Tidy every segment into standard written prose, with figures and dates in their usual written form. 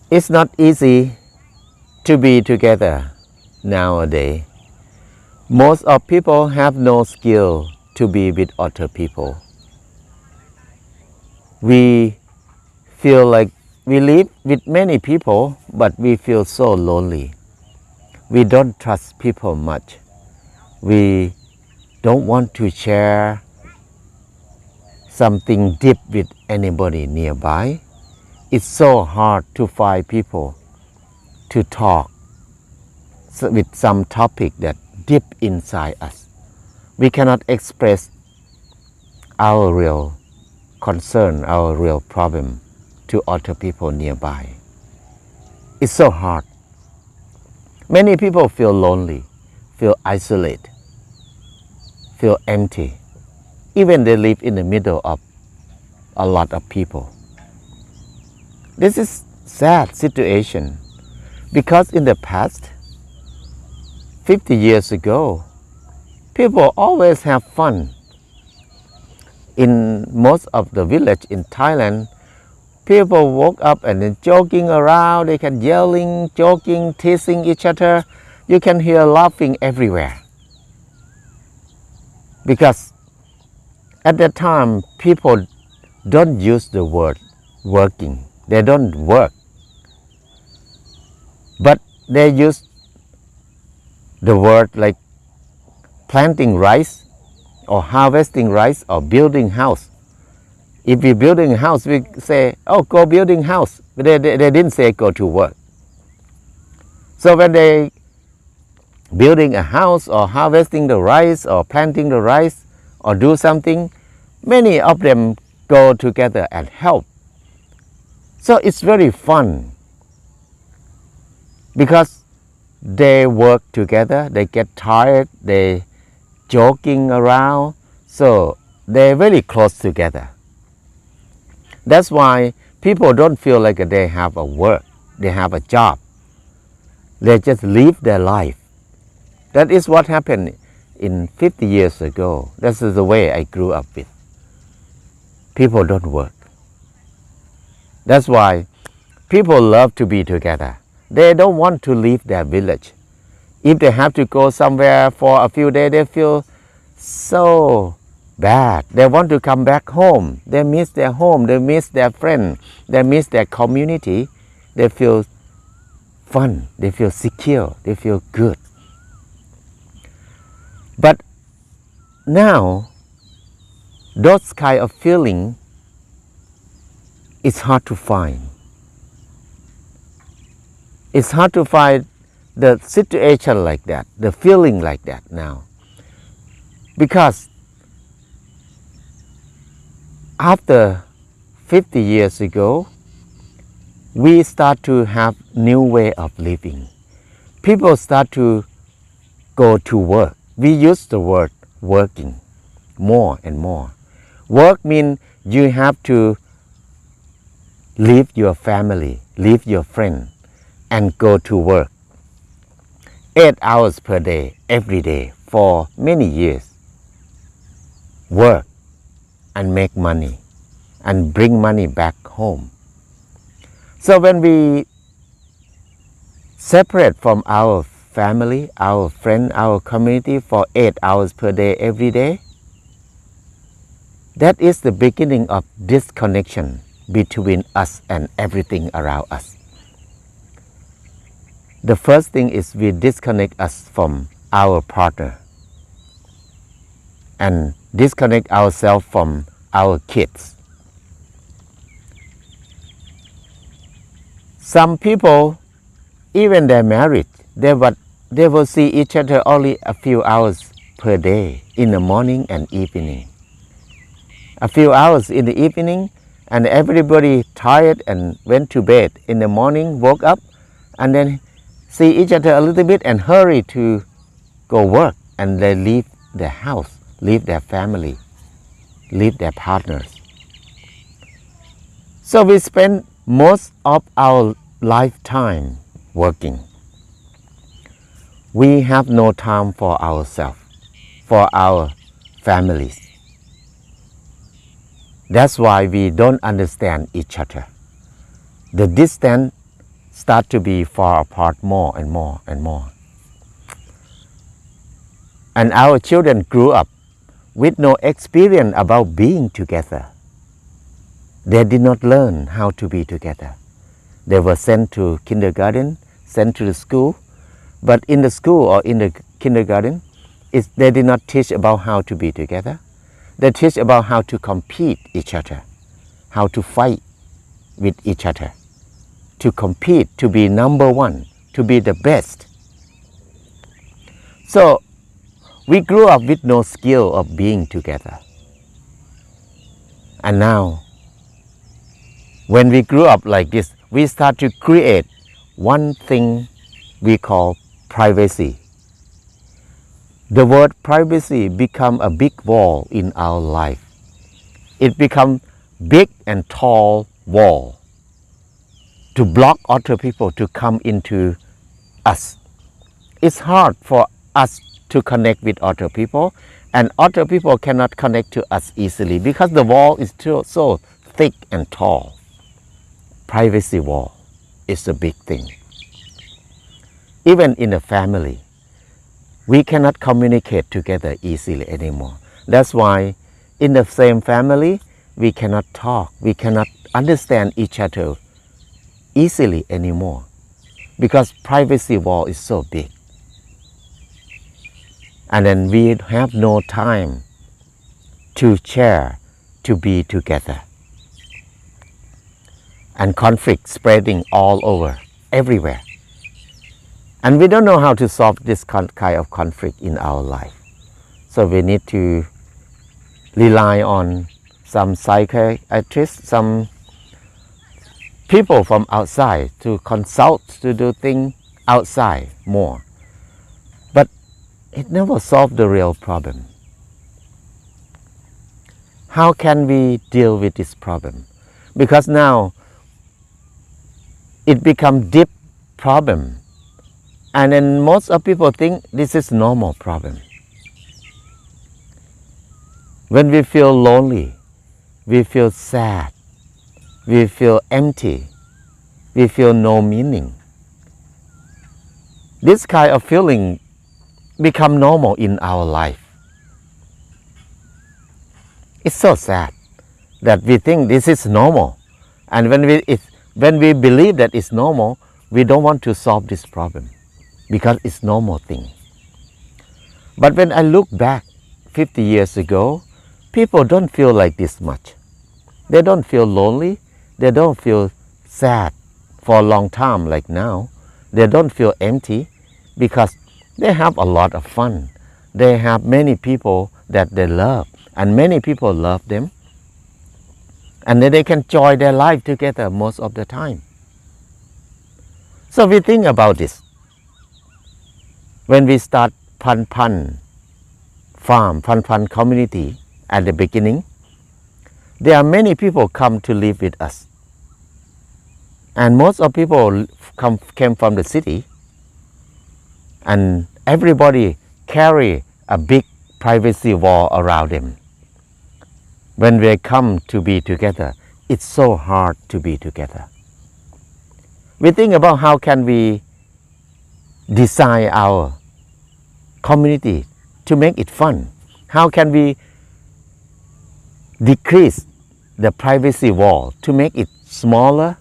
It's not easy to be together nowadays. Most of people have no skill to be with other people. We feel like we live with many people, but we feel so lonely. We don't trust people much. We don't want to share something deep with anybody nearby. It's so hard to find people to talk with some topic that deep inside us. We cannot express our real concern, our real problem to other people nearby. It's so hard. Many people feel lonely, feel isolated, feel empty, even they live in the middle of a lot of people. This is sad situation because in the past, 50 years ago, people always have fun. In most of the village in Thailand, people woke up and then joking around, they can yelling, joking, teasing each other. You can hear laughing everywhere. Because at that time, people don't use the word working. They don't work. But they use the word like planting rice or harvesting rice or building house. If we're building a house, we say, oh, go building house. But they didn't say go to work. So when they building a house or harvesting the rice or planting the rice or do something, many of them go together and help. So it's very fun because they work together, they get tired, they joking around, so they're very close together. That's why people don't feel like they have a work, they have a job. They just live their life. That is what happened in 50 years ago. This is the way I grew up with. People don't work. That's why people love to be together. They don't want to leave their village. If they have to go somewhere for a few days, they feel so bad. They want to come back home. They miss their home. They miss their friends. They miss their community. They feel fun. They feel secure. They feel good. But now, those kind of feeling is hard to find. It's hard to find the situation like that, the feeling like that now. Because after 50 years ago, we start to have new way of living. People start to go to work. We use the word working more and more. Work means you have to leave your family, leave your friend, and go to work 8 hours per day, every day, for many years. Work and make money and bring money back home. So when we separate from our family, our friend, our community for 8 hours per day, every day, that is the beginning of disconnection between us and everything around us. The first thing is we disconnect us from our partner and disconnect ourselves from our kids. Some people, even they're married, they will see each other only a few hours per day, in the morning and evening. A few hours in the evening, and everybody tired and went to bed. In the morning, woke up, and then see each other a little bit and hurry to go work, and they leave their house, leave their family, leave their partners. So we spend most of our lifetime working. We have no time for ourselves, for our families. That's why we don't understand each other. The distance start to be far apart more and more and more. And our children grew up with no experience about being together. They did not learn how to be together. They were sent to kindergarten, sent to the school, but in the school or in the kindergarten, they did not teach about how to be together. They teach about how to compete each other, how to fight with each other, to compete, to be number one, to be the best. So we grew up with no skill of being together. And now, when we grew up like this, we start to create one thing we call privacy. The word privacy become a big wall in our life. It become big and tall wall to block other people to come into us. It's hard for us to connect with other people, and other people cannot connect to us easily because the wall is so thick and tall. Privacy wall is a big thing. Even in a family, we cannot communicate together easily anymore. That's why in the same family, we cannot talk, we cannot understand each other easily anymore because privacy wall is so big. And then we have no time to share, to be together. And conflict spreading all over, everywhere. And we don't know how to solve this kind of conflict in our life. So we need to rely on some psychiatrists, some people from outside to consult, to do things outside more. But it never solved the real problem. How can we deal with this problem? Because now it becomes deep problem. And then most of people think this is normal problem. When we feel lonely, we feel sad, we feel empty, we feel no meaning. This kind of feeling become normal in our life. It's so sad that we think this is normal. And when we believe that it's normal, we don't want to solve this problem because it's normal thing. But when I look back 50 years ago, people don't feel like this much. They don't feel lonely. They don't feel sad for a long time like now. They don't feel empty because they have a lot of fun. They have many people that they love and many people love them. And then they can enjoy their life together most of the time. So we think about this. When we start Pan farm, Pan community at the beginning, there are many people come to live with us. And most of people came from the city. And everybody carry a big privacy wall around them. When they come to be together, it's so hard to be together. We think about how can we design our community to make it fun. How can we decrease the privacy wall to make it smaller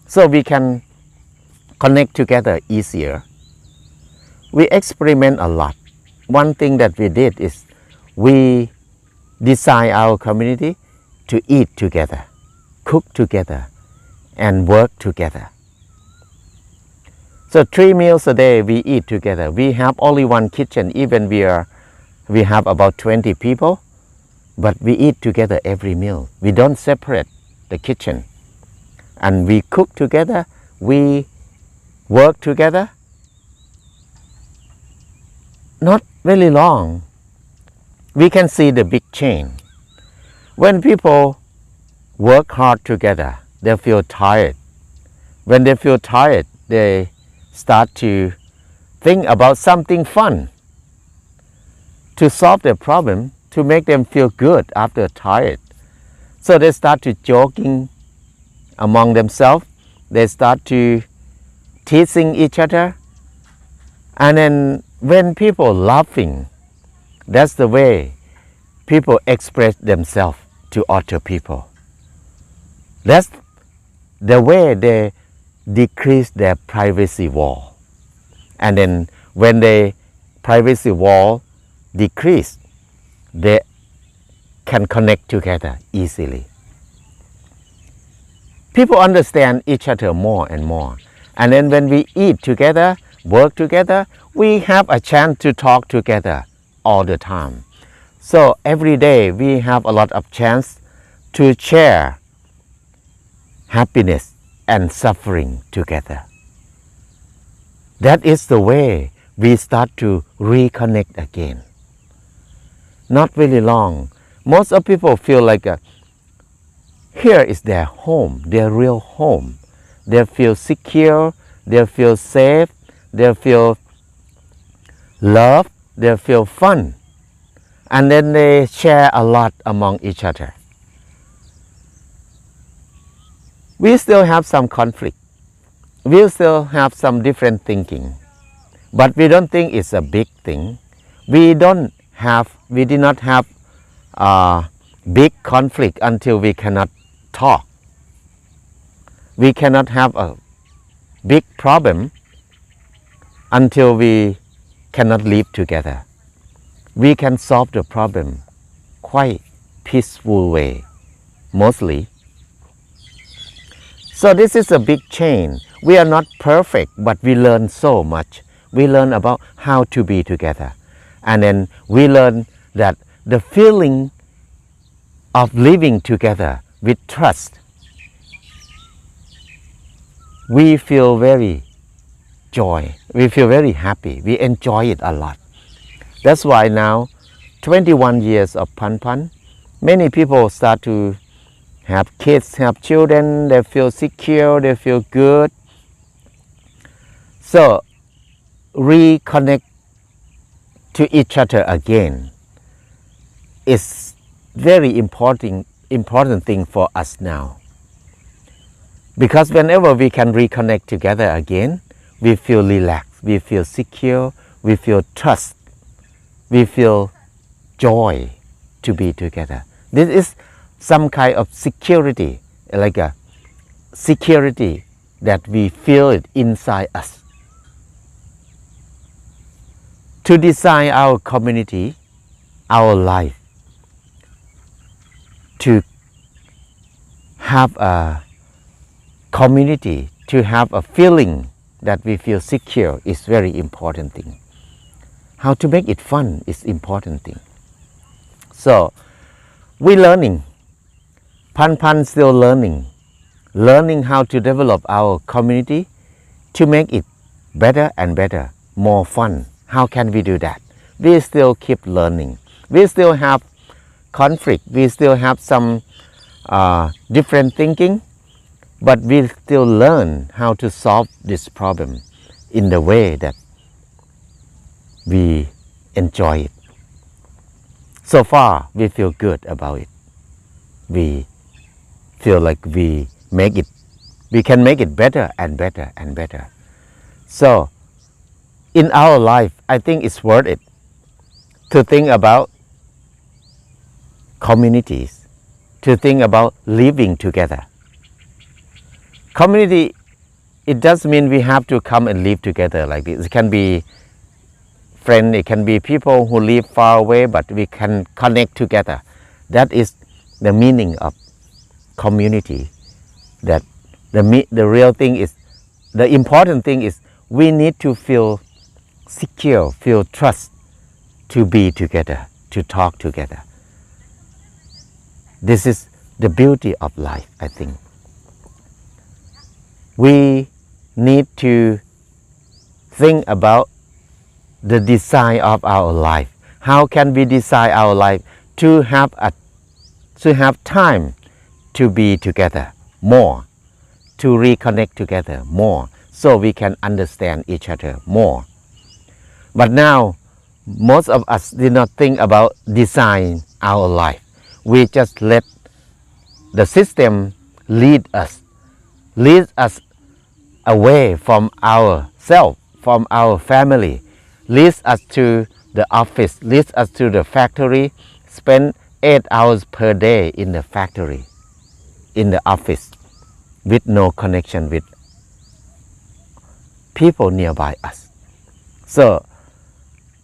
so we can connect together easier? We experiment a lot. One thing that we did is we design our community to eat together, cook together, and work together. So 3 meals a day we eat together. We have only one kitchen, even we have about 20 people, but we eat together every meal. We don't separate the kitchen. And we cook together, we work together. Not really long, we can see the big change. When people work hard together, they feel tired. When they feel tired, they start to think about something fun to solve their problem, to make them feel good after tired. So they start to joking among themselves. They start to teasing each other. And then when people laughing, that's the way people express themselves to other people. That's the way they decrease their privacy wall. And then when the privacy wall decrease, they can connect together easily. People understand each other more and more. And then when we eat together, work together, we have a chance to talk together all the time. So every day we have a lot of chance to share happiness and suffering together. That is the way we start to reconnect again. Not really long. Most of people feel like here is their home, their real home. They feel secure, they feel safe, they feel love, they feel fun. And then they share a lot among each other. We still have some conflict. We still have some different thinking. But we don't think it's a big thing. We did not have a big conflict until we cannot talk. We cannot have a big problem until we cannot live together. We can solve the problem quite peaceful way, mostly. So this is a big change. We are not perfect, but we learn so much. We learn about how to be together. And then we learn that the feeling of living together with trust, we feel very joy. We feel very happy. We enjoy it a lot. That's why now, 21 years of Pan Pan, many people start to have kids, have children, they feel secure, they feel good. So, reconnect to each other again is very important thing for us now. Because whenever we can reconnect together again, we feel relaxed, we feel secure, we feel trust, we feel joy to be together. This is some kind of security, like a security that we feel it inside us. To design our community, our life, to have a community, to have a feeling that we feel secure is very important thing. How to make it fun is important thing. So, we learning. Pan Pan still learning how to develop our community to make it better and better, more fun. How can we do that? We still keep learning. We still have conflict. We still have some different thinking, but we still learn how to solve this problem in the way that we enjoy it. So far, we feel good about it. We feel like we can make it better and better and better. So, in our life, I think it's worth it to think about communities, to think about living together. Community, it does mean we have to come and live together like this. It can be friends, it can be people who live far away, but we can connect together. That is the meaning of community. That the real thing is, the important thing is we need to feel secure, feel trust to be together, to talk together. This is the beauty of life, I think. We need to think about the design of our life. How can we design our life to have time to be together more, to reconnect together more, so we can understand each other more. But now, most of us did not think about design our life. We just let the system lead us away from ourselves, from our family, leads us to the office, leads us to the factory, spend 8 hours per day in the factory, in the office, with no connection with people nearby us. So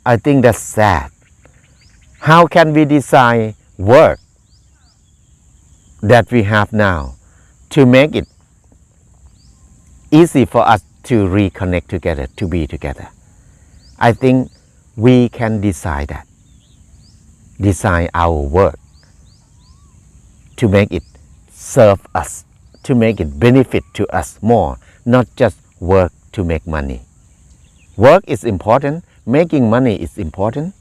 I think that's sad. How can we design work that we have now to make it easy for us to reconnect together, to be together? I think we can decide that. Design our work to make it serve us, to make it benefit to us more, not just work to make money. Work is important, making money is important,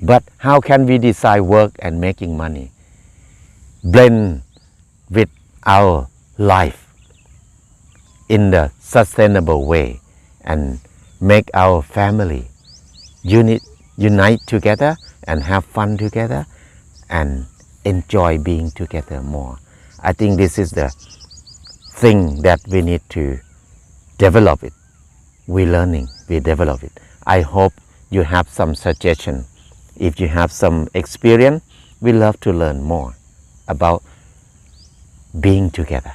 but how can we decide work and making money blend with our life in the sustainable way and make our family unite together and have fun together and enjoy being together more? I think this is the thing that we need to develop it. We learning, we develop it. I hope you have some suggestion. If you have some experience, we love to learn more about being together.